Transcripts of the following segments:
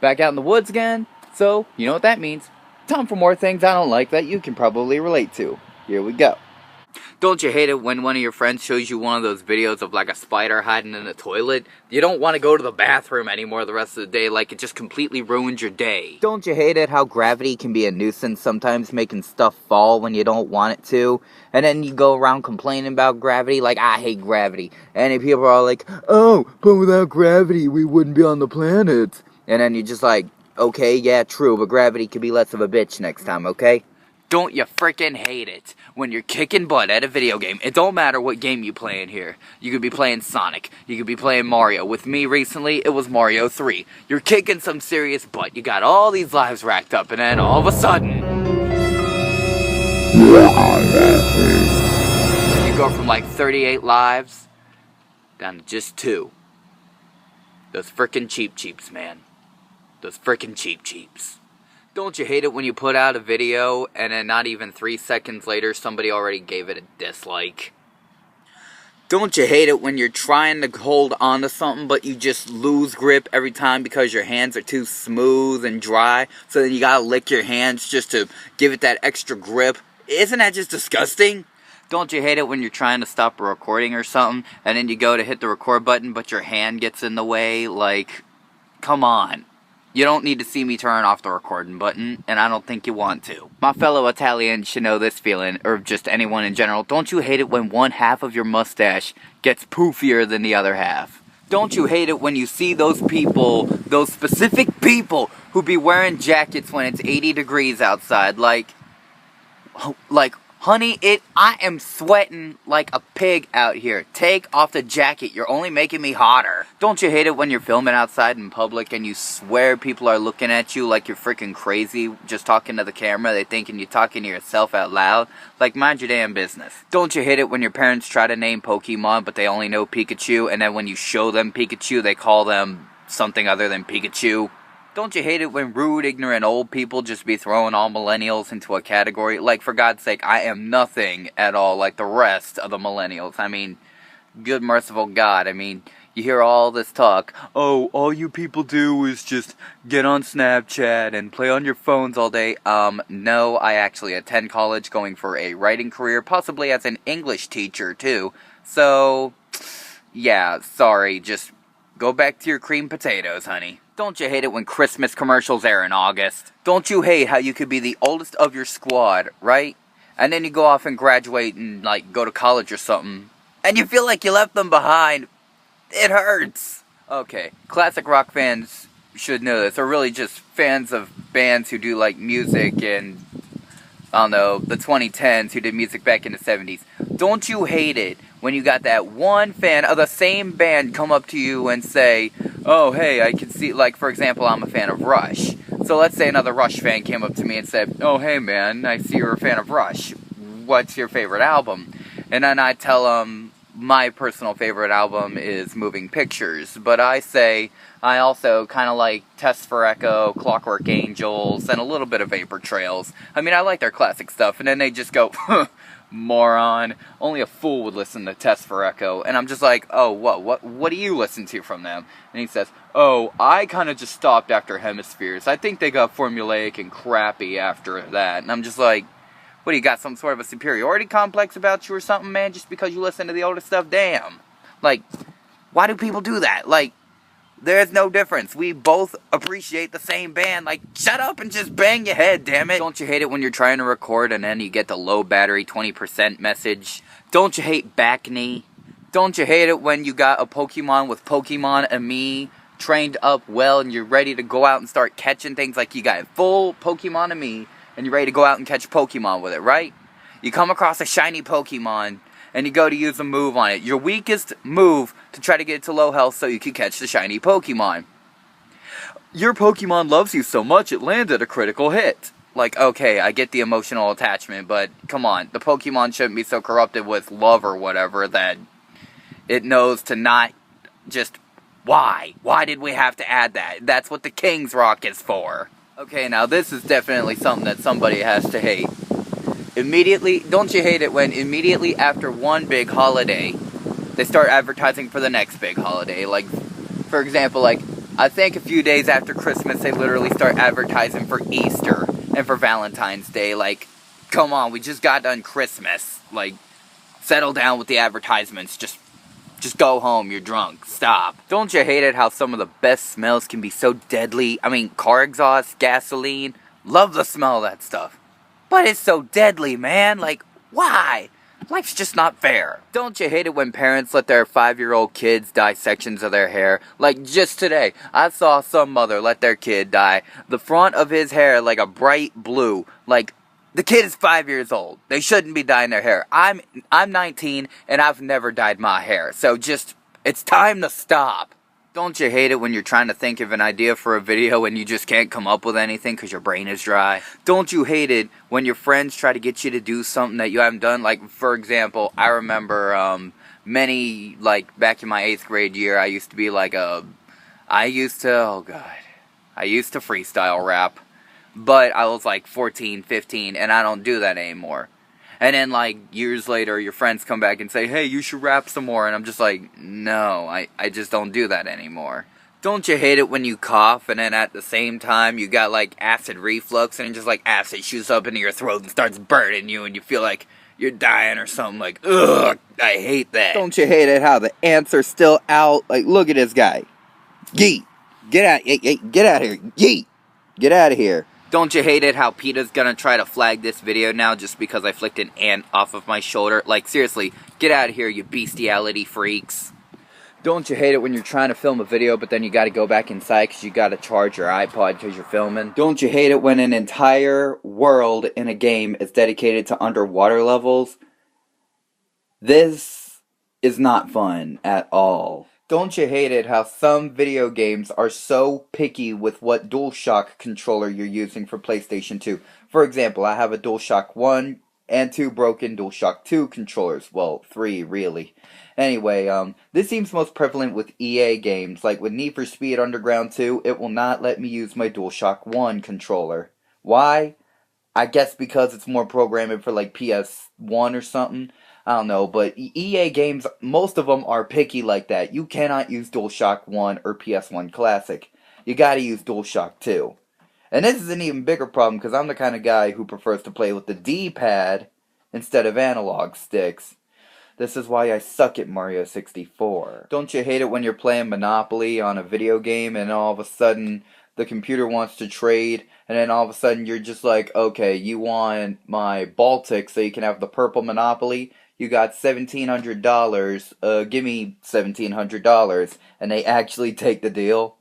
Back out in the woods again. So, you know what that means. Time for more things I don't like that you can probably relate to. Here we go. Don't you hate it when one of your friends shows you one of those videos of like a spider hiding in the toilet? You don't want to go to the bathroom anymore the rest of the day, like it just completely ruins your day. Don't you hate it how gravity can be a nuisance sometimes, making stuff fall when you don't want it to? And then you go around complaining about gravity, like, I hate gravity. And then people are like, oh, but without gravity we wouldn't be on the planet. And then you're just like, okay, yeah, true, but gravity could be less of a bitch next time, okay? Don't you frickin' hate it when you're kicking butt at a video game? It don't matter what game you play in here. You could be playing Sonic. You could be playing Mario. With me recently, it was Mario 3. You're kicking some serious butt. You got all these lives racked up, and then all of a sudden, you go from like 38 lives down to just 2. Those frickin' cheap, man. Those frickin' cheap. Don't you hate it when you put out a video and then not even 3 seconds later somebody already gave it a dislike? Don't you hate it when you're trying to hold on to something but you just lose grip every time because your hands are too smooth and dry, so then you gotta lick your hands just to give it that extra grip? Isn't that just disgusting? Don't you hate it when you're trying to stop a recording or something and then you go to hit the record button but your hand gets in the way? Like, come on. You don't need to see me turn off the recording button, and I don't think you want to. My fellow Italians should know this feeling, or just anyone in general. Don't you hate it when one half of your mustache gets poofier than the other half? Don't you hate it when you see those people, those specific people, who be wearing jackets when it's 80 degrees outside? Like, honey, I am sweating like a pig out here. Take off the jacket. You're only making me hotter. Don't you hate it when you're filming outside in public and you swear people are looking at you like you're freaking crazy just talking to the camera? They thinking you're talking to yourself out loud. Like, mind your damn business. Don't you hate it when your parents try to name Pokemon but they only know Pikachu, and then when you show them Pikachu they call them something other than Pikachu? Don't you hate it when rude, ignorant old people just be throwing all millennials into a category? Like, for God's sake, I am nothing at all like the rest of the millennials. I mean, good merciful God. I mean, you hear all this talk. Oh, all you people do is just get on Snapchat and play on your phones all day. No, I actually attend college going for a writing career, possibly as an English teacher, too. So, yeah, sorry, just go back to your creamed potatoes, honey. Don't you hate it when Christmas commercials air in August? Don't you hate how you could be the oldest of your squad, right? And then you go off and graduate and, like, go to college or something, and you feel like you left them behind. It hurts. Okay, classic rock fans should know this. They're really just fans of bands who do, like, music and, I don't know, the 2010s who did music back in the 70s. Don't you hate it when you got that one fan of the same band come up to you and say, oh, hey, I can see, like, for example, I'm a fan of Rush. So let's say another Rush fan came up to me and said, oh, hey, man, I see you're a fan of Rush. What's your favorite album? And then I tell them my personal favorite album is Moving Pictures. But I say I also kind of like Test for Echo, Clockwork Angels, and a little bit of Vapor Trails. I mean, I like their classic stuff. And then they just go, moron, only a fool would listen to Test for Echo. And I'm just like, oh, what do you listen to from them? And he says, oh, I kind of just stopped after Hemispheres. I think they got formulaic and crappy after that. And I'm just like, what, you got some sort of a superiority complex about you or something, man, just because you listen to the older stuff? Damn. Like, why do people do that? Like, there's no difference. We both appreciate the same band. Like, shut up and just bang your head, damn it. Don't you hate it when you're trying to record and then you get the low battery 20% message? Don't you hate back knee? Don't you hate it when you got a Pokemon with Pokemon and me trained up well and you're ready to go out and start catching things? Like, you got full Pokemon and me and you're ready to go out and catch Pokemon with it, right? You come across a shiny Pokemon and you go to use a move on it. Your weakest move to try to get it to low health so you can catch the shiny Pokemon. Your Pokemon loves you so much it landed a critical hit. Like, okay, I get the emotional attachment, but come on. The Pokemon shouldn't be so corrupted with love or whatever that it knows to not just... Why? Why did we have to add that? That's what the King's Rock is for. Okay, now this is definitely something that somebody has to hate. Immediately, don't you hate it when immediately after one big holiday, they start advertising for the next big holiday? Like, for example, like, I think a few days after Christmas, they literally start advertising for Easter and for Valentine's Day. Like, come on, we just got done Christmas. Like, settle down with the advertisements. Just go home, you're drunk. Stop. Don't you hate it how some of the best smells can be so deadly? I mean, car exhaust, gasoline, love the smell of that stuff. But it's so deadly, man. Like, why? Life's just not fair. Don't you hate it when parents let their 5-year-old kids dye sections of their hair? Like, just today, I saw some mother let their kid dye the front of his hair like a bright blue. Like, the kid is 5 years old. They shouldn't be dyeing their hair. I'm 19 and I've never dyed my hair. So just, it's time to stop. Don't you hate it when you're trying to think of an idea for a video and you just can't come up with anything because your brain is dry? Don't you hate it when your friends try to get you to do something that you haven't done? Like, for example, I remember back in my 8th grade year, I used to freestyle rap. But I was like 14, 15, and I don't do that anymore. And then, like, years later, your friends come back and say, hey, you should rap some more. And I'm just like, no, I just don't do that anymore. Don't you hate it when you cough and then at the same time you got, like, acid reflux and just, like, acid shoots up into your throat and starts burning you and you feel like you're dying or something? Like, ugh, I hate that. Don't you hate it how the ants are still out? Like, look at this guy. Yeet. Get out here. Yeet. Get out of here. Don't you hate it how PETA's gonna try to flag this video now just because I flicked an ant off of my shoulder? Like, seriously, get out of here, you bestiality freaks. Don't you hate it when you're trying to film a video but then you gotta go back inside because you gotta charge your iPod because you're filming? Don't you hate it when an entire world in a game is dedicated to underwater levels? This is not fun at all. Don't you hate it how some video games are so picky with what DualShock controller you're using for PlayStation 2? For example, I have a DualShock 1 and 2 broken DualShock 2 controllers. Well, 3 really. Anyway, this seems most prevalent with EA games. Like with Need for Speed Underground 2, it will not let me use my DualShock 1 controller. Why? I guess because it's more programming for like PS1 or something. I don't know, but EA games, most of them are picky like that. You cannot use DualShock 1 or PS1 Classic. You gotta use DualShock 2. And this is an even bigger problem because I'm the kind of guy who prefers to play with the D-pad instead of analog sticks. This is why I suck at Mario 64. Don't you hate it when you're playing Monopoly on a video game and all of a sudden the computer wants to trade, and then all of a sudden you're just like, okay, you want my Baltic so you can have the purple Monopoly? You got $1,700, give me $1,700, and they actually take the deal.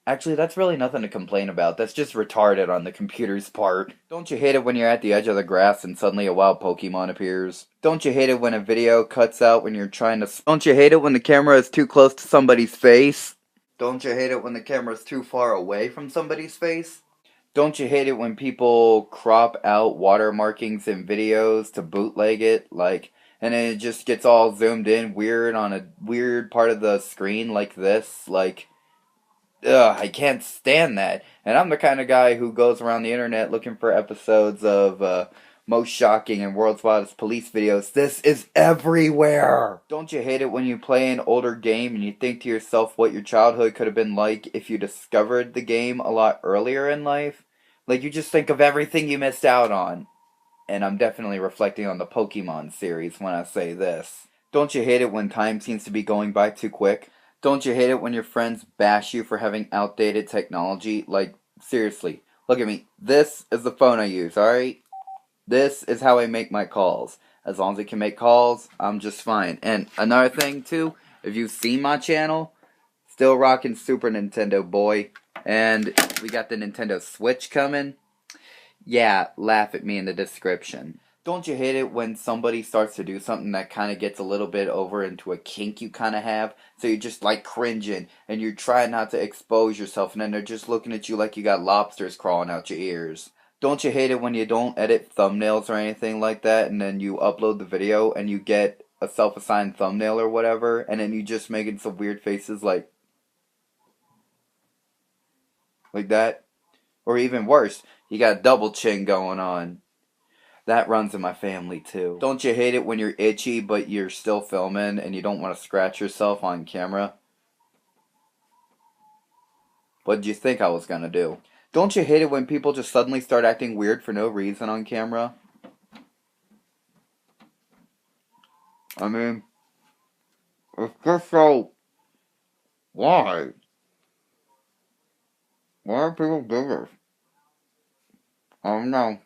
Actually, that's really nothing to complain about. That's just retarded on the computer's part. Don't you hate it when you're at the edge of the grass and suddenly a wild Pokemon appears? Don't you hate it when a video cuts out when you're trying to... Don't you hate it when the camera is too close to somebody's face? Don't you hate it when the camera is too far away from somebody's face? Don't you hate it when people crop out watermarkings in videos to bootleg it, like, and then it just gets all zoomed in weird on a weird part of the screen like this, like, ugh, I can't stand that. And I'm the kind of guy who goes around the internet looking for episodes of, Most Shocking and World's Wildest Police videos. This is everywhere! Don't you hate it when you play an older game and you think to yourself what your childhood could have been like if you discovered the game a lot earlier in life? Like, you just think of everything you missed out on. And I'm definitely reflecting on the Pokemon series when I say this. Don't you hate it when time seems to be going by too quick? Don't you hate it when your friends bash you for having outdated technology? Like, seriously, look at me. This is the phone I use, alright? This is how I make my calls. As long as I can make calls, I'm just fine. And another thing, too, if you've seen my channel, still rocking Super Nintendo, boy. And we got the Nintendo Switch coming. Yeah, laugh at me in the description. Don't you hate it when somebody starts to do something that kind of gets a little bit over into a kink you kind of have? So you're just like cringing and you're trying not to expose yourself and then they're just looking at you like you got lobsters crawling out your ears. Don't you hate it when you don't edit thumbnails or anything like that and then you upload the video and you get a self-assigned thumbnail or whatever and then you just making some weird faces like that? Or even worse, you got a double chin going on. That runs in my family too. Don't you hate it when you're itchy but you're still filming and you don't want to scratch yourself on camera? What did you think I was gonna do? Don't you hate it when people just suddenly start acting weird for no reason on camera? I mean, it's just so... Why? Why do people do this? I don't know.